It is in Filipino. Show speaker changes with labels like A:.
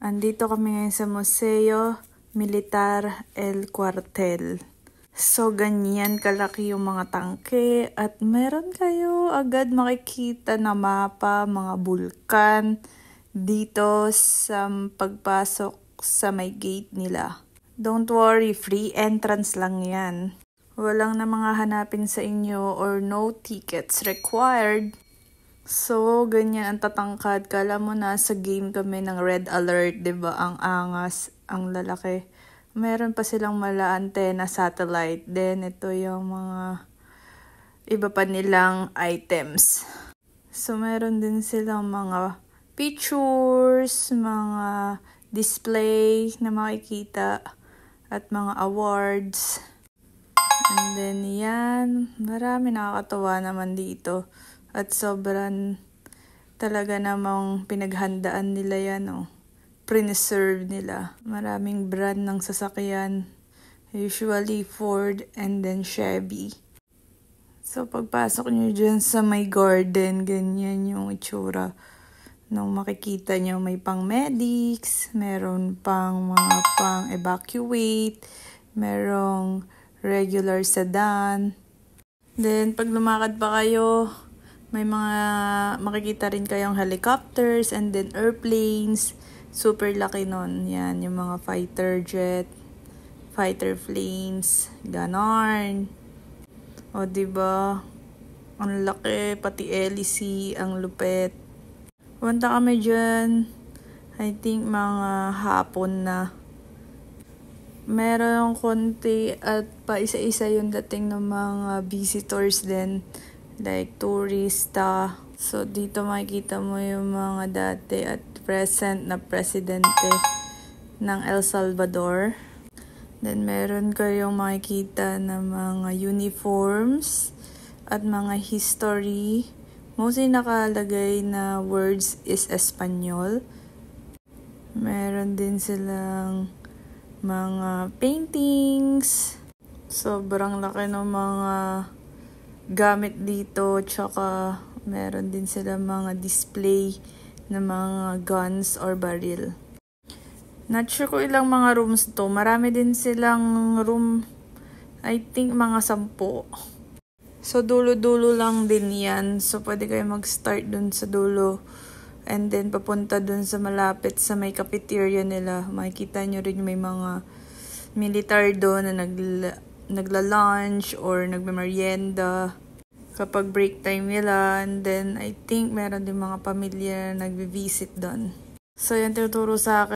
A: Andito kami ngayon sa Museo Militar El Cuartel. So, ganyan kalaki yung mga tangke at meron kayo agad makikita na mapa, mga bulkan dito sa pagpasok sa may gate nila. Don't worry, free entrance lang yan. Walang na mga hanapin sa inyo or no tickets required. So, ganyan ang tatangkad. Kala mo nasa game kami ng Red Alert, 'di ba? Ang angas, ang lalaki. Meron pa silang mala antena satellite. Then, ito yung mga iba pa nilang items. So, meron din silang mga pictures, mga display na makikita, at mga awards. And then, yan. Marami nakakatawa naman dito. At sobrang talaga namang pinaghandaan nila yan, oh. Preserve nila. Maraming brand ng sasakyan. Usually Ford and then Chevy. So pagpasok nyo dyan sa may garden, ganyan yung itsura. Nung makikita nyo, may pang medics, meron pang mga pang evacuate, merong regular sedan. Then pag lumakad pa kayo, may mga makikita rin kayong helicopters and then airplanes. Super laki nun. Yan, yung mga fighter jet, fighter planes, ganon. O, diba? Ang laki, pati LEC, ang lupet. Punta kami dyan, I think mga hapon na. Meron konti at pa isa-isa yung dating ng mga visitors din. Like turista. So, dito makikita mo yung mga dati at present na presidente ng El Salvador. Then, meron kayong makikita na mga uniforms at mga history. Mostly nakalagay na words is Espanyol. Meron din silang mga paintings. Sobrang laki ng mga gamit dito, tsaka meron din sila mga display na mga guns or baril. Not sure ko ilang mga rooms to. Marami din silang room, I think mga 10. So dulo-dulo lang din yan. So pwede kayo mag-start dun sa dulo and then papunta dun sa malapit sa may cafeteria nila. Makikita nyo rin may mga militar doon na nagla-lunch or nagme-merienda kapag break time nila. And then, I think meron din mga pamilya na nagvi-visit doon. So, yan tinuturo sa akin